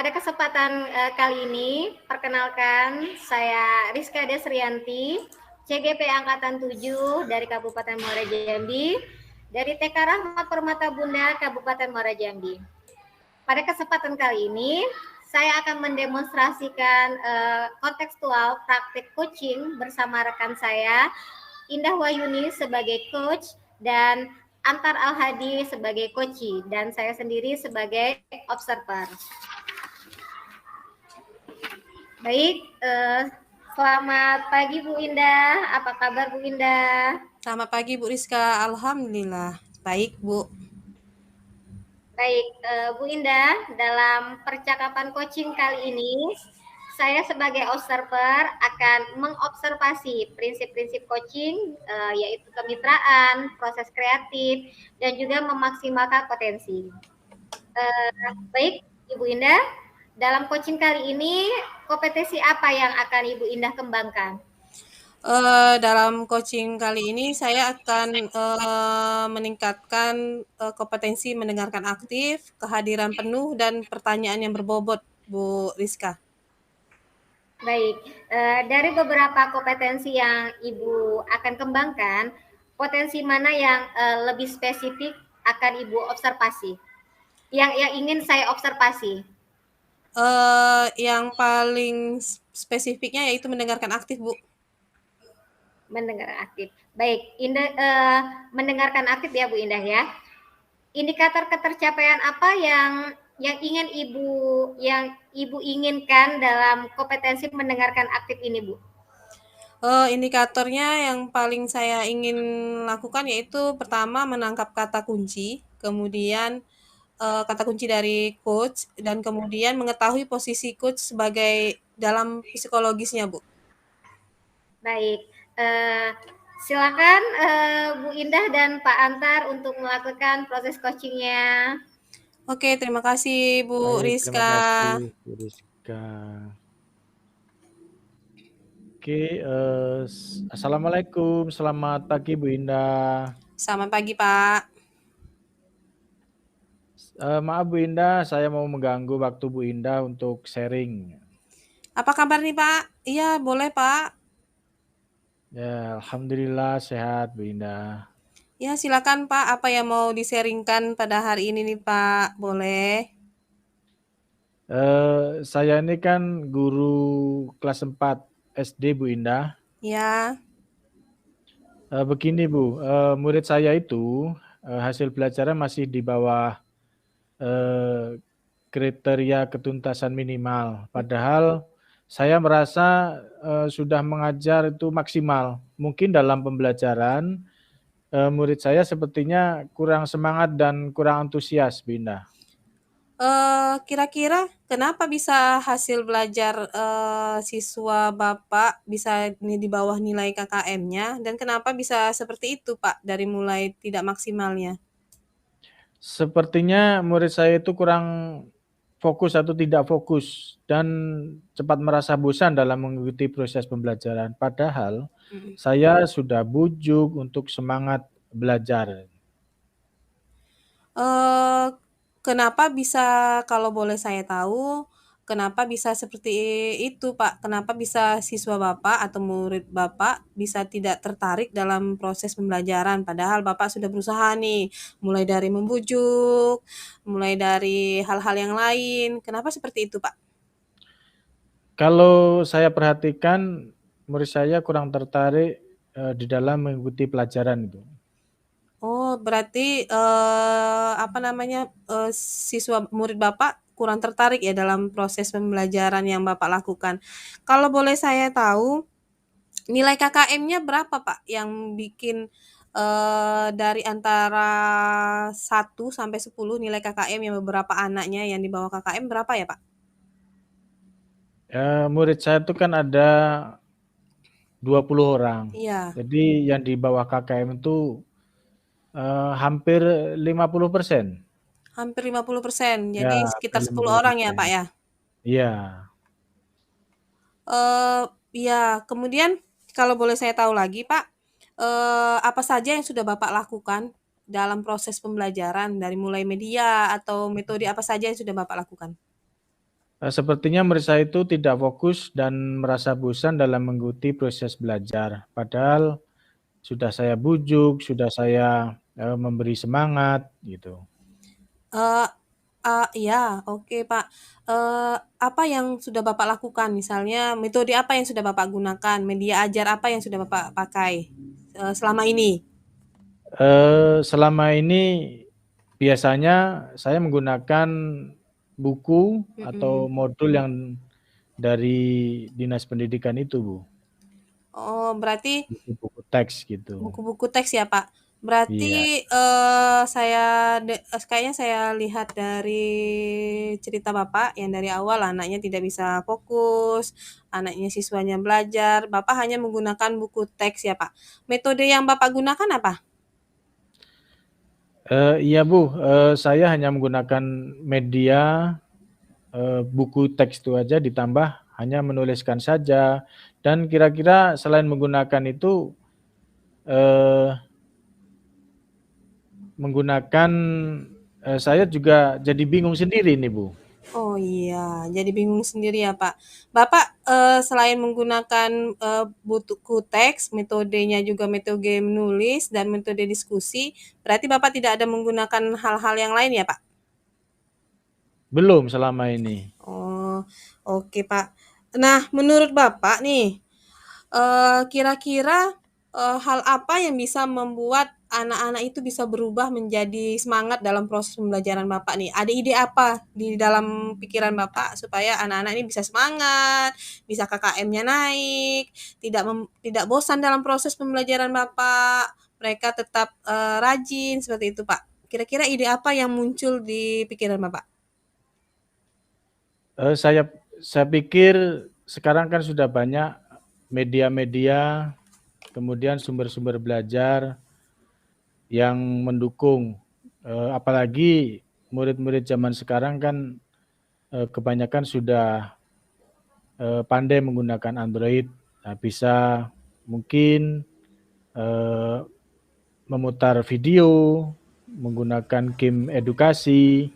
Pada kesempatan kali ini, perkenalkan saya Rizka Desrianti, CGP Angkatan 7 dari Kabupaten Muara Jambi, dari TK Rahmat Permata Bunda, Kabupaten Muara Jambi. Pada kesempatan kali ini, saya akan mendemonstrasikan kontekstual praktik coaching bersama rekan saya, Indah Wayuni sebagai coach dan Antar Al-Hadi sebagai coachee, dan saya sendiri sebagai observer. Baik, selamat pagi Bu Indah. Apa kabar Bu Indah? Selamat pagi Bu Rizka, Alhamdulillah. Baik Bu. Baik, Bu Indah, dalam percakapan coaching kali ini, saya sebagai observer akan mengobservasi prinsip-prinsip coaching, yaitu kemitraan, proses kreatif, dan juga memaksimalkan potensi. Baik, Ibu Indah, dalam coaching kali ini, kompetensi apa yang akan Ibu Indah kembangkan? Dalam coaching kali ini saya akan meningkatkan kompetensi mendengarkan aktif, kehadiran penuh, dan pertanyaan yang berbobot, Bu Rizka. Baik, dari beberapa kompetensi yang Ibu akan kembangkan, potensi mana yang lebih spesifik akan Ibu observasi? Yang ingin saya observasi? Yang paling spesifiknya yaitu mendengarkan aktif, Bu. Mendengar aktif. Baik, mendengarkan aktif ya Bu Indah ya. Indikator ketercapaian apa yang ingin Ibu inginkan dalam kompetensi mendengarkan aktif ini, Bu? Indikatornya yang paling saya ingin lakukan yaitu pertama menangkap kata kunci, kemudian kata kunci dari coach, dan kemudian mengetahui posisi coach sebagai dalam psikologisnya, Bu. Baik, silakan Bu Indah dan Pak Antar untuk melakukan proses coachingnya. Oke, terima kasih Bu Baik, terima Rizka. kasih Bu Rizka. Oke, Assalamualaikum, selamat pagi Bu Indah. Selamat pagi, Pak. Maaf Bu Indah, saya mau mengganggu waktu Bu Indah untuk sharing. Apa kabar nih, Pak? Iya, boleh, Pak. Ya, Alhamdulillah sehat Bu Indah. Ya, silakan, Pak. Apa yang mau di-sharingkan pada hari ini nih, Pak? Boleh. Saya ini kan guru kelas 4 SD Bu Indah. Ya. Begini Bu, murid saya itu hasil belajarnya masih di bawah kriteria ketuntasan minimal. Padahal saya merasa sudah mengajar itu maksimal. Mungkin dalam pembelajaran murid saya sepertinya kurang semangat dan kurang antusias, Binda. Kira-kira kenapa bisa hasil belajar siswa Bapak bisa di bawah nilai KKM-nya, dan kenapa bisa seperti itu, Pak, dari mulai tidak maksimalnya? Sepertinya murid saya itu kurang fokus atau tidak fokus dan cepat merasa bosan dalam mengikuti proses pembelajaran. Padahal saya sudah bujuk untuk semangat belajar. Kenapa bisa, kalau boleh saya tahu, kenapa bisa seperti itu, Pak? Kenapa bisa siswa Bapak atau murid Bapak bisa tidak tertarik dalam proses pembelajaran, padahal Bapak sudah berusaha nih, mulai dari membujuk, mulai dari hal-hal yang lain. Kenapa seperti itu, Pak? Kalau saya perhatikan murid saya kurang tertarik di dalam mengikuti pelajaran itu. Oh, berarti, siswa murid Bapak kurang tertarik ya dalam proses pembelajaran yang Bapak lakukan. Kalau boleh saya tahu, nilai KKM-nya berapa, Pak? Yang bikin, dari antara 1 sampai 10 nilai KKM yang beberapa anaknya yang di bawah KKM berapa ya, Pak? Murid saya itu kan ada 20 orang. Iya. Jadi yang di bawah KKM itu hampir 50%. Hampir 50%, Ya, jadi hampir sekitar 10 orang ya, 50%. Pak, ya? Iya. Iya, kemudian kalau boleh saya tahu lagi, Pak, apa saja yang sudah Bapak lakukan dalam proses pembelajaran dari mulai media atau metode apa saja yang sudah Bapak lakukan? Sepertinya murid saya itu tidak fokus dan merasa bosan dalam mengikuti proses belajar. Padahal sudah saya bujuk, sudah saya, memberi semangat, gitu. Eee iya, oke, Pak. Apa yang sudah Bapak lakukan? Misalnya metode apa yang sudah Bapak gunakan? Media ajar apa yang sudah Bapak pakai, selama ini? Selama ini biasanya saya menggunakan buku atau Mhm. modul yang dari Dinas Pendidikan itu, Bu. Oh, berarti Buku-buku teks gitu. buku-buku teks ya, Pak? Iya. Berarti, kayaknya saya lihat dari cerita Bapak yang dari awal anaknya tidak bisa fokus, anaknya siswanya belajar, Bapak hanya menggunakan buku teks ya, Pak? Metode yang Bapak gunakan apa? Iya, Bu, saya hanya menggunakan media, buku teks itu aja ditambah hanya menuliskan saja dan kira-kira selain menggunakan itu, eee menggunakan saya juga jadi bingung sendiri nih, Bu. Oh iya, jadi bingung sendiri ya, Pak. Bapak, selain menggunakan, buku teks, metodenya juga metode menulis dan metode diskusi, berarti Bapak tidak ada menggunakan hal-hal yang lain ya, Pak? Belum selama ini. Oh, oke, Pak. Nah, menurut Bapak nih, kira-kira, hal apa yang bisa membuat anak-anak itu bisa berubah menjadi semangat dalam proses pembelajaran Bapak nih? Ada ide apa di dalam pikiran Bapak supaya anak-anak ini bisa semangat, bisa KKM-nya naik, tidak bosan dalam proses pembelajaran Bapak, mereka tetap, rajin, seperti itu, Pak. Kira-kira ide apa yang muncul di pikiran Bapak? Saya pikir sekarang kan sudah banyak media-media, kemudian sumber-sumber belajar yang mendukung, apalagi murid-murid zaman sekarang kan, kebanyakan sudah, pandai menggunakan Android, bisa mungkin, eee, memutar video, menggunakan game edukasi,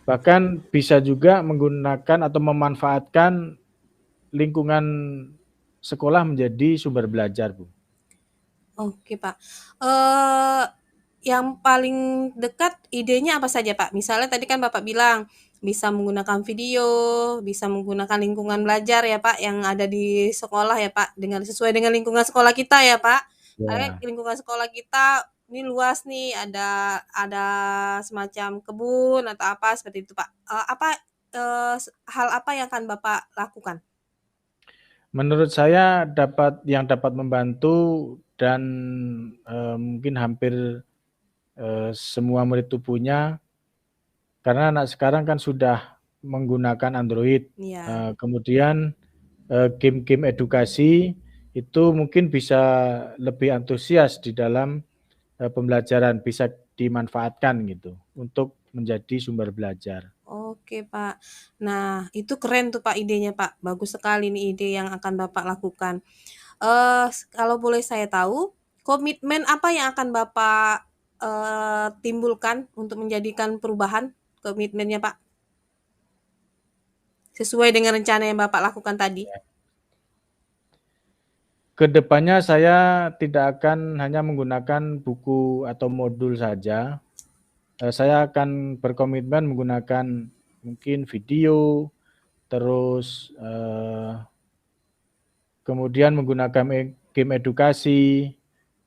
bahkan bisa juga menggunakan atau memanfaatkan lingkungan sekolah menjadi sumber belajar, Bu. Oke, Pak. Eee, yang paling dekat idenya apa saja, Pak? Misalnya tadi kan Bapak bilang, bisa menggunakan video, bisa menggunakan lingkungan belajar ya, Pak, yang ada di sekolah ya, Pak, sesuai dengan lingkungan sekolah kita ya, Pak. Karena Ya. lingkungan sekolah kita ini luas nih, ada semacam kebun atau apa seperti itu, Pak. Hal apa yang akan Bapak lakukan? Menurut saya yang dapat membantu dan, mungkin hampir, semua murid itu punya, karena anak sekarang kan sudah menggunakan Android, Iya. kemudian, game-game edukasi itu mungkin bisa lebih antusias di dalam, pembelajaran, bisa dimanfaatkan gitu untuk menjadi sumber belajar. Oke, Pak. Nah, itu keren tuh, Pak, idenya, Pak. Bagus sekali nih ide yang akan Bapak lakukan. Kalau boleh saya tahu, komitmen apa yang akan Bapak, timbulkan untuk menjadikan perubahan komitmennya, Pak? Sesuai dengan rencana yang Bapak lakukan tadi? Ke depannya saya tidak akan hanya menggunakan buku atau modul saja, saya akan berkomitmen menggunakan mungkin video, terus, kemudian menggunakan game edukasi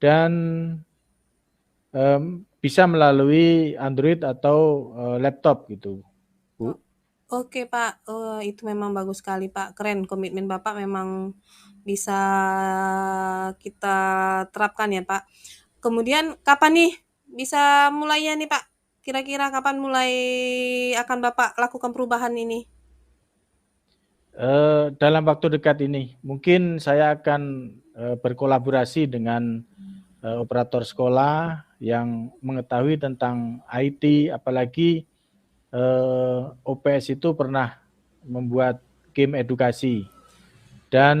dan, bisa melalui Android atau, laptop gitu, O Bu. oke, Pak, itu memang bagus sekali, Pak, keren komitmen Bapak memang bisa kita terapkan ya, Pak. Kemudian kapan nih bisa mulainya nih, Pak? Kira-kira kapan mulai akan Bapak lakukan perubahan ini? Dalam waktu dekat ini mungkin saya akan, berkolaborasi dengan, operator sekolah yang mengetahui tentang IT, apalagi, OPS itu pernah membuat game edukasi dan,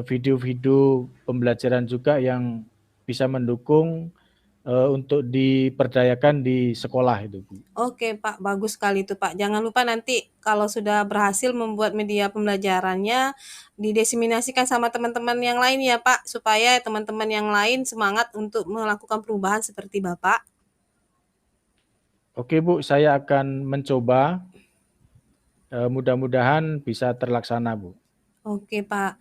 video-video pembelajaran juga yang bisa mendukung untuk diperdayakan di sekolah itu, Bu. Oke Pak, bagus sekali itu Pak. Jangan lupa nanti kalau sudah berhasil membuat media pembelajarannya, didiseminasikan sama teman-teman yang lain ya Pak, supaya teman-teman yang lain semangat untuk melakukan perubahan seperti Bapak. Oke Bu, saya akan mencoba, mudah-mudahan bisa terlaksana Bu. Oke Pak.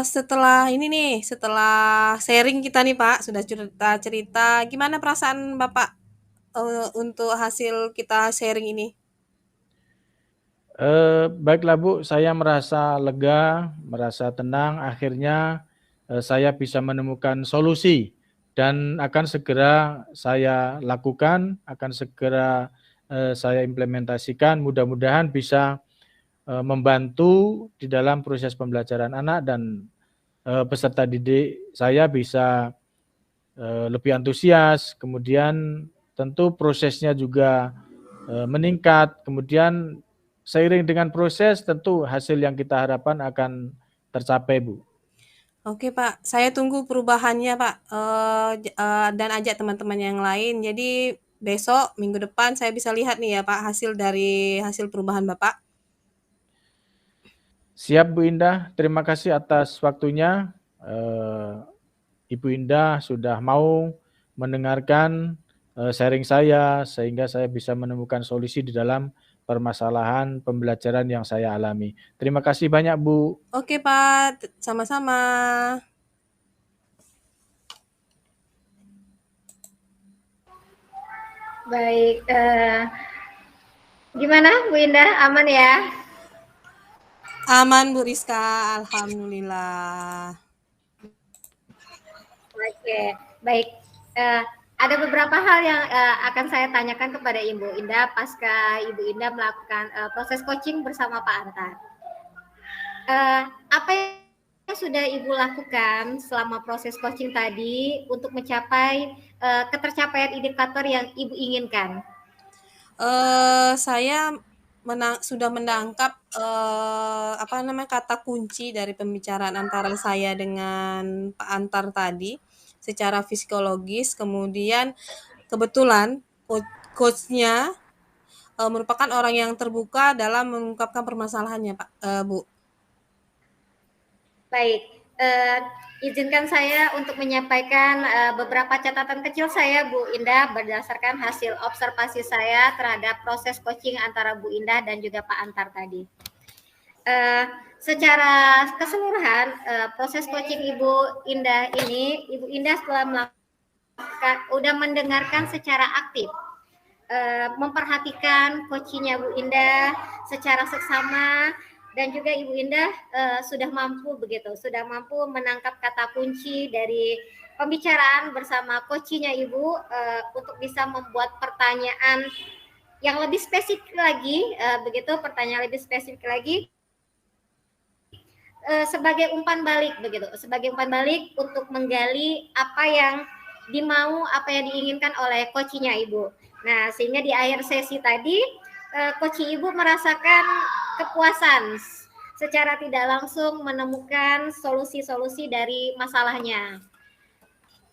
Setelah ini nih, setelah sharing kita nih Pak, sudah cerita-cerita, gimana perasaan Bapak untuk hasil kita sharing ini? Baiklah Bu, saya merasa lega, merasa tenang, akhirnya saya bisa menemukan solusi dan akan segera saya lakukan, akan segera saya implementasikan, mudah-mudahan bisa membantu di dalam proses pembelajaran anak dan peserta didik saya bisa lebih antusias, kemudian tentu prosesnya juga meningkat, kemudian seiring dengan proses tentu hasil yang kita harapkan akan tercapai, Bu. Oke Pak, saya tunggu perubahannya Pak, dan ajak teman-teman yang lain. Jadi besok, minggu depan saya bisa lihat nih ya Pak hasil dari hasil perubahan Bapak. Siap Bu Indah, terima kasih atas waktunya. Ibu Indah sudah mau mendengarkan sharing saya sehingga saya bisa menemukan solusi di dalam permasalahan pembelajaran yang saya alami. Terima kasih banyak Bu. Oke Pak, sama-sama. Baik, gimana Bu Indah, aman ya? Aman Bu Rizka, alhamdulillah. Oke, baik. Ada beberapa hal yang akan saya tanyakan kepada Ibu Indah pasca Ibu Indah melakukan proses coaching bersama Pak Antar. Apa yang sudah Ibu lakukan selama proses coaching tadi untuk mencapai ketercapaian indikator yang Ibu inginkan? Saya sudah menangkap kata kunci dari pembicaraan antara saya dengan Pak Antar tadi secara psikologis. Kemudian kebetulan coachnya merupakan orang yang terbuka dalam mengungkapkan permasalahannya, Pak, Bu. Baik, izinkan saya untuk menyampaikan beberapa catatan kecil saya, Bu Indah, berdasarkan hasil observasi saya terhadap proses coaching antara Bu Indah dan juga Pak Antar tadi. Secara keseluruhan, proses coaching Ibu Indah ini, Ibu Indah setelah melakukan, udah mendengarkan secara aktif, memperhatikan coachingnya Bu Indah secara seksama, dan juga Ibu Indah sudah mampu menangkap kata kunci dari pembicaraan bersama coachingnya Ibu untuk bisa membuat pertanyaan yang lebih spesifik lagi, pertanyaan lebih spesifik lagi sebagai umpan balik untuk menggali apa yang dimau, apa yang diinginkan oleh coachingnya Ibu. Nah, sehingga di akhir sesi tadi coaching Ibu merasakan kepuasan secara tidak langsung menemukan solusi-solusi dari masalahnya.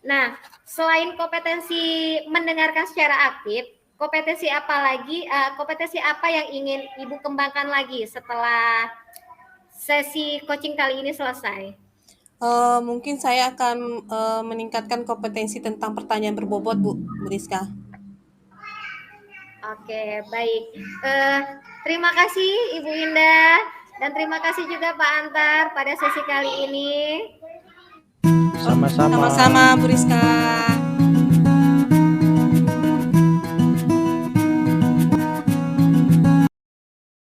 Nah, selain kompetensi mendengarkan secara aktif, kompetensi apa yang ingin Ibu kembangkan lagi setelah sesi coaching kali ini selesai? Mungkin saya akan meningkatkan kompetensi tentang pertanyaan berbobot, Bu Rizka. Oke, baik. Terima kasih Ibu Indah dan terima kasih juga Pak Antar pada sesi kali ini. Sama-sama. Sama-sama Bu Rizka.